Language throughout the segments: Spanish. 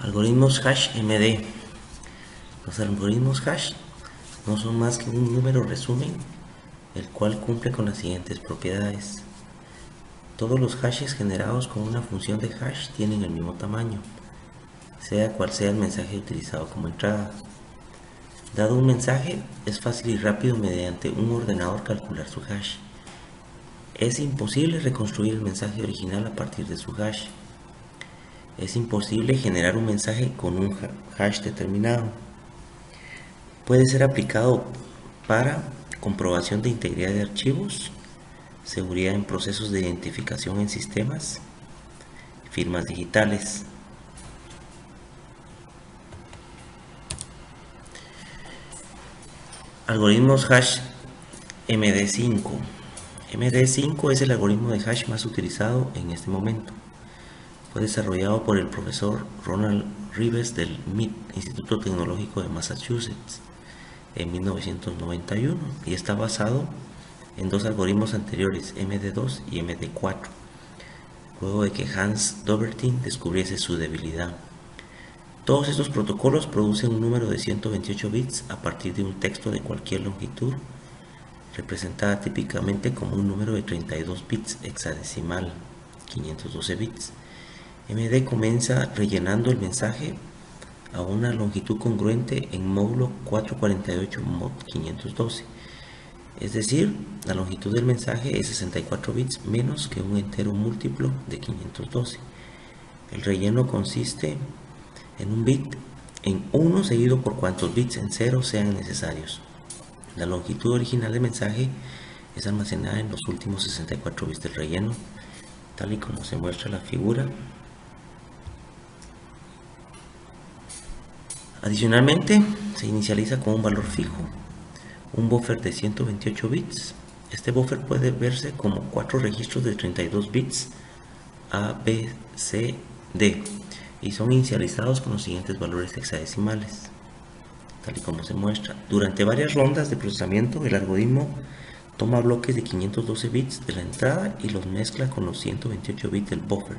Algoritmos hash MD. Los algoritmos hash no son más que un número resumen, el cual cumple con las siguientes propiedades. Todos los hashes generados con una función de hash tienen el mismo tamaño, sea cual sea el mensaje utilizado como entrada. Dado un mensaje, es fácil y rápido mediante un ordenador calcular su hash. Es imposible reconstruir el mensaje original a partir de su hash. Es imposible generar un mensaje con un hash determinado. Puede ser aplicado para comprobación de integridad de archivos, seguridad en procesos de identificación en sistemas, firmas digitales. Algoritmos hash MD5. MD5 es el algoritmo de hash más utilizado en este momento. Fue desarrollado por el profesor Ronald Rives del MIT, Instituto Tecnológico de Massachusetts, en 1991 y está basado en dos algoritmos anteriores, MD2 y MD4, luego de que Hans Dobertin descubriese su debilidad. Todos estos protocolos producen un número de 128 bits a partir de un texto de cualquier longitud, representada típicamente como un número de 32 bits hexadecimal, 512 bits. MD comienza rellenando el mensaje a una longitud congruente en módulo 448 mod 512, es decir, la longitud del mensaje es 64 bits menos que un entero múltiplo de 512. El relleno consiste en un bit en 1 seguido por cuantos bits en 0 sean necesarios. La longitud original del mensaje es almacenada en los últimos 64 bits del relleno, tal y como se muestra en la figura. Adicionalmente, se inicializa con un valor fijo, un buffer de 128 bits. Este buffer puede verse como 4 registros de 32 bits A, B, C, D y son inicializados con los siguientes valores hexadecimales, tal y como se muestra. Durante varias rondas de procesamiento, el algoritmo toma bloques de 512 bits de la entrada y los mezcla con los 128 bits del buffer.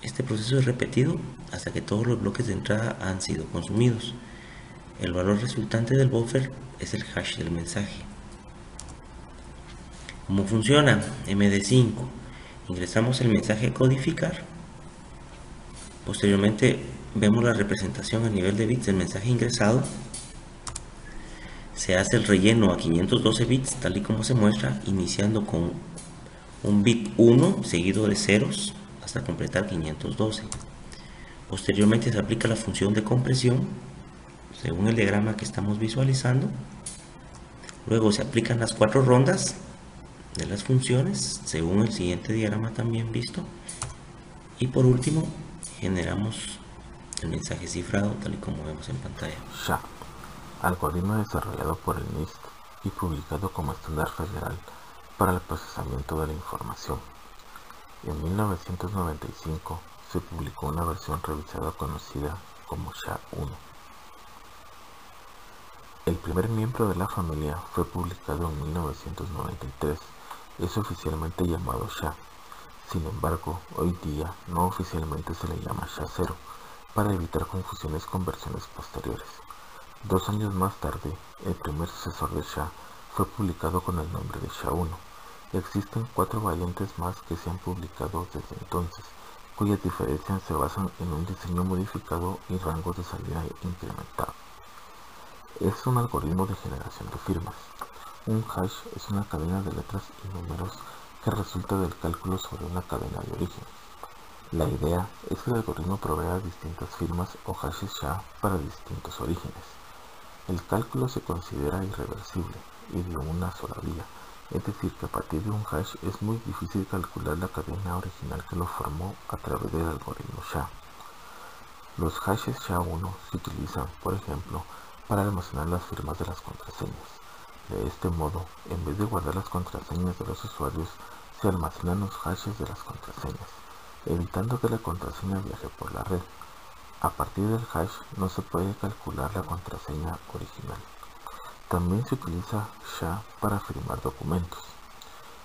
Este proceso es repetido hasta que todos los bloques de entrada han sido consumidos. El valor resultante del buffer es el hash del mensaje. ¿Cómo funciona? MD5. Ingresamos el mensaje a codificar. Posteriormente vemos la representación a nivel de bits del mensaje ingresado. Se hace el relleno a 512 bits tal y como se muestra, iniciando con un bit 1 seguido de ceros hasta completar 512. Posteriormente se aplica la función de compresión según el diagrama que estamos visualizando. Luego se aplican las 4 rondas de las funciones según el siguiente diagrama también visto. Y por último generamos el mensaje cifrado tal y como vemos en pantalla. SHA, algoritmo desarrollado por el NIST y publicado como estándar federal para el procesamiento de la información. En 1995 se publicó una versión revisada conocida como SHA-1. El primer miembro de la familia fue publicado en 1993. Es oficialmente llamado SHA. Sin embargo, hoy día no oficialmente se le llama SHA-0 para evitar confusiones con versiones posteriores. 2 años más tarde, el primer sucesor de SHA fue publicado con el nombre de SHA-1. Existen 4 variantes más que se han publicado desde entonces, cuyas diferencias se basan en un diseño modificado y rangos de salida incrementados. Es un algoritmo de generación de firmas. Un hash es una cadena de letras y números que resulta del cálculo sobre una cadena de origen. La idea es que el algoritmo provea distintas firmas o hashes SHA para distintos orígenes. El cálculo se considera irreversible y de una sola vía, es decir que a partir de un hash es muy difícil calcular la cadena original que lo formó a través del algoritmo SHA. Los hashes SHA-1 se utilizan, por ejemplo, para almacenar las firmas de las contraseñas. De este modo, en vez de guardar las contraseñas de los usuarios, se almacenan los hashes de las contraseñas, evitando que la contraseña viaje por la red. A partir del hash no se puede calcular la contraseña original. También se utiliza SHA para firmar documentos.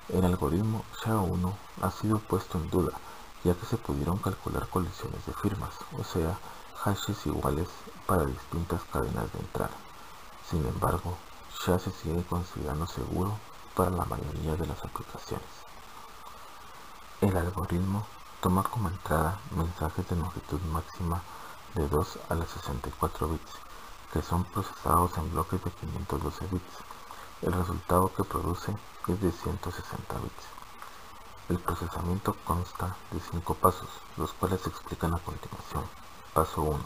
El algoritmo SHA-1 ha sido puesto en duda, ya que se pudieron calcular colisiones de firmas, o sea, hashes iguales para distintas cadenas de entrada. Sin embargo, SHA se sigue considerando seguro para la mayoría de las aplicaciones. El algoritmo toma como entrada mensajes de longitud máxima de 2 a las 64 bits, que son procesados en bloques de 512 bits. El resultado que produce es de 160 bits. El procesamiento consta de 5 pasos, los cuales se explican a continuación. Paso 1.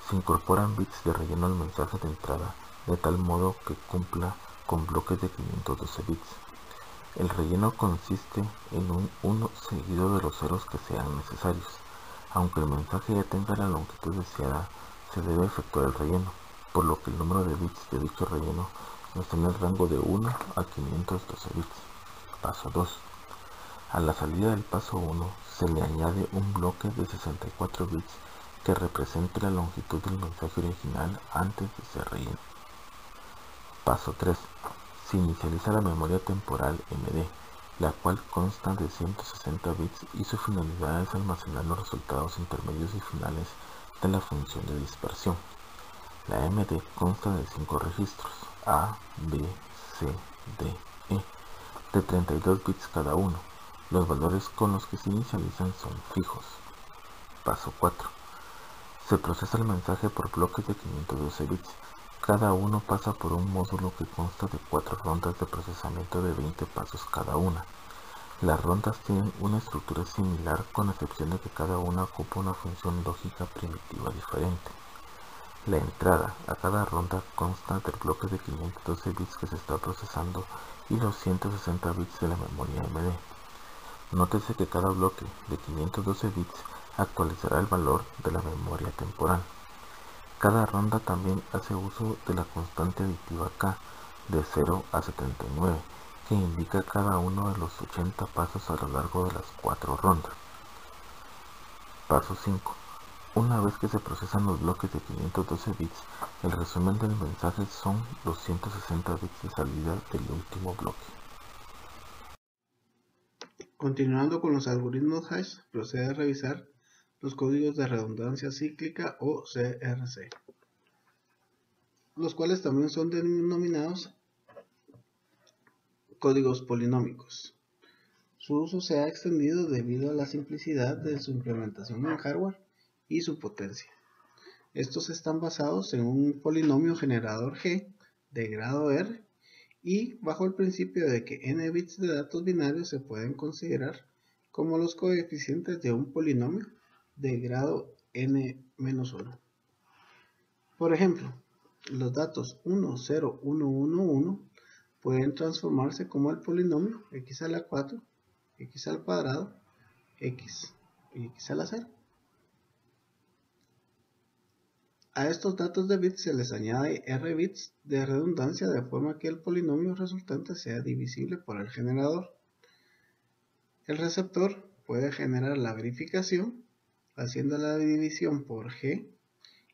Se incorporan bits de relleno al mensaje de entrada de tal modo que cumpla con bloques de 512 bits. El relleno consiste en un 1 seguido de los ceros que sean necesarios. Aunque el mensaje ya tenga la longitud deseada, se debe efectuar el relleno, por lo que el número de bits de dicho relleno está en el rango de 1 a 512 bits. Paso 2. A la salida del paso 1 se le añade un bloque de 64 bits que represente la longitud del mensaje original antes de ser relleno. Paso 3. Se inicializa la memoria temporal MD, la cual consta de 160 bits y su finalidad es almacenar los resultados intermedios y finales de la función de dispersión. La MD consta de 5 registros A, B, C, D, E, de 32 bits cada uno. Los valores con los que se inicializan son fijos. Paso 4. Se procesa el mensaje por bloques de 512 bits. Cada uno pasa por un módulo que consta de 4 rondas de procesamiento de 20 pasos cada una. Las rondas tienen una estructura similar con excepción de que cada una ocupa una función lógica primitiva diferente. La entrada a cada ronda consta del bloque de 512 bits que se está procesando y los 160 bits de la memoria MD. Nótese que cada bloque de 512 bits actualizará el valor de la memoria temporal. Cada ronda también hace uso de la constante aditiva K de 0 a 79, que indica cada uno de los 80 pasos a lo largo de las 4 rondas. Paso 5. Una vez que se procesan los bloques de 512 bits, el resumen del mensaje son los 160 bits de salida del último bloque. Continuando con los algoritmos hash, procede a revisar los códigos de redundancia cíclica o CRC, los cuales también son denominados códigos polinómicos. Su uso se ha extendido debido a la simplicidad de su implementación en hardware y su potencia. Estos están basados en un polinomio generador G de grado R y bajo el principio de que n bits de datos binarios se pueden considerar como los coeficientes de un polinomio de grado n-1. Por ejemplo, los datos 1, 0, 1, 1, 1 pueden transformarse como el polinomio x a la 4, x al cuadrado, x y x a la 0. A estos datos de bits se les añade r bits de redundancia de forma que el polinomio resultante sea divisible por el generador. El receptor puede generar la verificación haciendo la división por g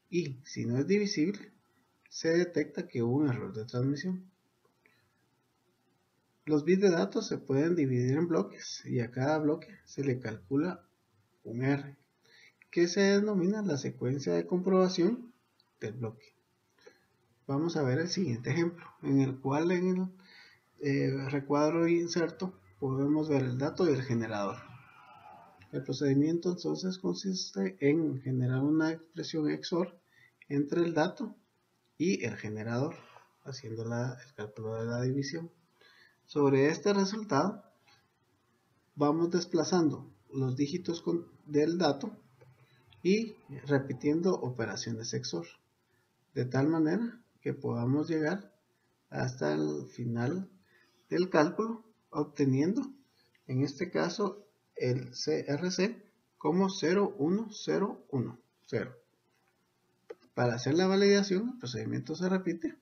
y, si no es divisible, se detecta que hubo un error de transmisión. Los bits de datos se pueden dividir en bloques y a cada bloque se le calcula un R, que se denomina la secuencia de comprobación del bloque. Vamos a ver el siguiente ejemplo, en el cual en el recuadro inserto podemos ver el dato y el generador. El procedimiento entonces consiste en generar una expresión XOR entre el dato y el generador, haciendo el cálculo de la división. Sobre este resultado, vamos desplazando los dígitos del dato y repitiendo operaciones XOR, de tal manera que podamos llegar hasta el final del cálculo, obteniendo, en este caso, el CRC como 01010. Para hacer la validación, el procedimiento se repite.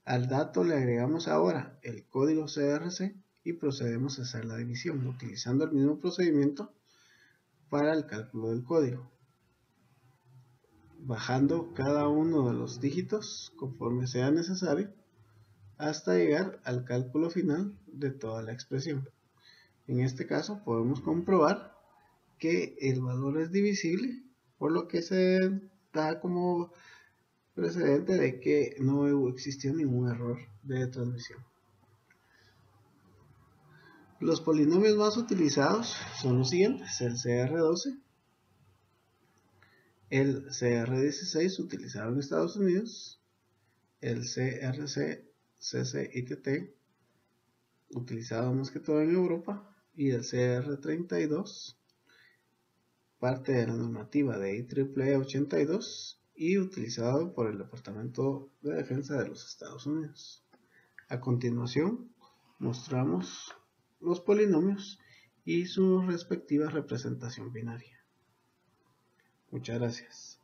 Al dato le agregamos ahora el código CRC y procedemos a hacer la división, utilizando el mismo procedimiento para el cálculo del código, bajando cada uno de los dígitos conforme sea necesario hasta llegar al cálculo final de toda la expresión. En este caso podemos comprobar que el valor es divisible por lo que se da como precedente de que no existió ningún error de transmisión. Los polinomios más utilizados son los siguientes: el CR12, el CR16 utilizado en Estados Unidos, el CRC, CC y TT utilizado más que todo en Europa, y el CR32, parte de la normativa de IEEE 82 y utilizado por el Departamento de Defensa de los Estados Unidos. A continuación, mostramos los polinomios y su respectiva representación binaria. Muchas gracias.